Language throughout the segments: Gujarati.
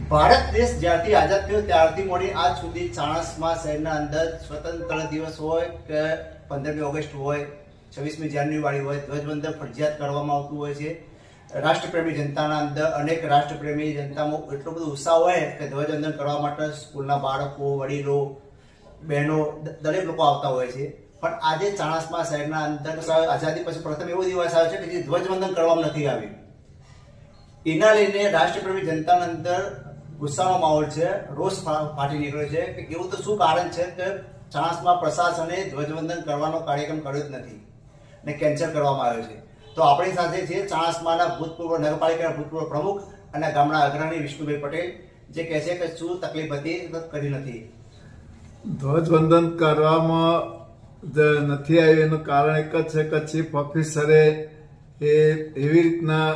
ભારત દેશ જ્યારથી આઝાદ થયો ત્યારથી મળી આજ સુધી ચાણસ્મા શહેરના અંદર સ્વતંત્ર દિવસ હોય કે 15મી ઓગસ્ટ હોય, 26મી જાન્યુઆરી હોય, ધ્વજવંદન ફરજિયાત કરવામાં આવતું હોય છે. રાષ્ટ્રપ્રેમી જનતાના અંદર અનેક રાષ્ટ્રપ્રેમી જનતામાં એટલો બધો ઉત્સાહ હોય કે ધ્વજવંદન કરવા માટે સ્કૂલના બાળકો, વડીલો, બહેનો દરેક લોકો આવતા હોય છે. પણ આજે ચાણસ્મા શહેરના અંદર આઝાદી પછી પ્રથમ એવો દિવસ આવ્યો છે કે જે ધ્વજવંદન કરવામાં નથી આવ્યું. એના લઈને રાષ્ટ્રપ્રેમી જનતાના અંદર ગુસ્સાનો માહોલ છે, રોષ ફાટી નીકળ્યો છે કે એવું તો શું કારણ છે કે ચાણસ્મા પ્રશાસને ધ્વજવંદન કરવાનો કાર્યક્રમ કર્યો જ નથી ને કેન્સલ કરવામાં આવ્યો છે. તો આપણી સાથે છે ચાણસ્માના ભૂતપૂર્વ નગરપાલિકાના ભૂતપૂર્વ પ્રમુખ અને ગામના અગ્રણી વિષ્ણુભાઈ પટેલ, જે કહે છે કે શું તકલીફ હતી કરી નથી. ધ્વજવંદન કરવામાં નથી આવ્યું એનું કારણ એક જ છે કે ચીફ ઓફિસરે એવી રીતના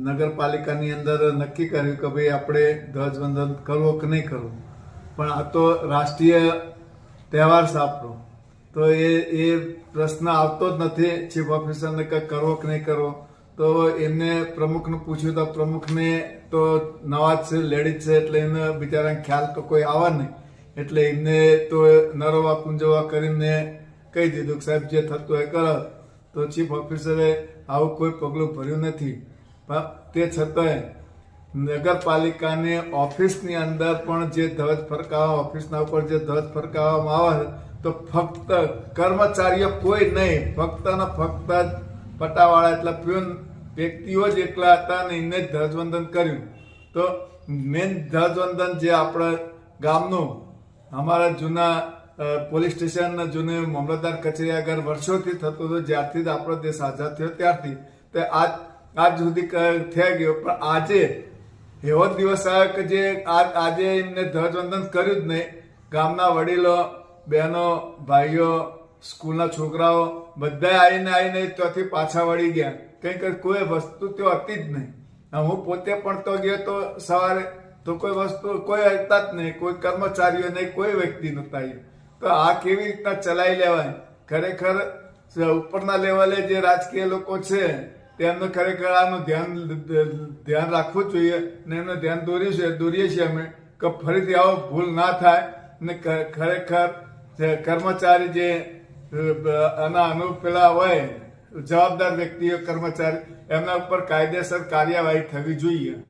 નગરપાલિકાની અંદર નક્કી કર્યું કે ભાઈ આપણે ધ્વજવંદન કરવો કે નહીં કરવું, પણ આ તો રાષ્ટ્રીય તહેવાર છે આપણો, તો એ પ્રશ્ન આવતો જ નથી ચીફ ઓફિસરને કે કરવો કે નહીં કરવો. તો એમને પ્રમુખને પૂછ્યું તો પ્રમુખને તો નવા જ છે, લેડીઝ છે, એટલે એને બિચારાને ખ્યાલ તો કોઈ આવે નહીં, એટલે એમને તો નરવા કુંજવા કરીને કહી દીધું કે સાહેબ જે થતું હોય કરો. તો ચીફ ઓફિસરે આવું કોઈ પગલું ભર્યું નથી. પણ તે છતાંય નગરપાલિકાને ઓફિસની અંદર પણ જે ધ્વજ ફરકાવવા, ઓફિસના ઉપર જે ધ્વજ ફરકાવવામાં આવે તો ફક્ત કર્મચારીઓ કોઈ નહીં, ફક્ત ને ફક્ત પટાવાળા એટલે પ્યુન વ્યક્તિઓ જ એકલા હતા ને એને જ ધ્વજવંદન કર્યું. તો મેન ધ્વજવંદન જે આપણા ગામનું અમારા જૂના પોલીસ સ્ટેશન જૂની મામલતદાર કચેરી આગળ વર્ષોથી થતું હતું, જ્યારથી જ આપણો દેશ આઝાદ થયો ત્યારથી તે આજ સુધી થઈ ગયો. પણ આજે એવો દિવસ આવ્યો કે જે આજે એમને ધ્વજવંદન કર્યું જ નહીં. ગામના વડીલો, બહેનો, ભાઈઓ, સ્કૂલના છોકરાઓ બધા આવીને ત્યાંથી પાછા વળી ગયા. કંઈક કોઈ વસ્તુ ત્યાં હતી જ નહીં. હું પોતે પણ તો ગયો તો સવારે તો કોઈ વસ્તુ કોઈ હતા જ નહીં, કોઈ કર્મચારીઓ નહીં, કોઈ વ્યક્તિ નહોતા. તો આ કેવી રીતના ચલાવી લેવાય? ખરેખર ઉપરના લેવલે જે રાજકીય લોકો છે તેમનું ખરેખર આનું ધ્યાન રાખવું જોઈએ ને એમનું ધ્યાન દોરીએ છીએ અમે કે ફરીથી આવો ભૂલ ના થાય ને ખરેખર કર્મચારી જે આના પેલા હોય જવાબદાર વ્યક્તિઓ, કર્મચારી, એમના ઉપર કાયદેસર કાર્યવાહી થવી જોઈએ.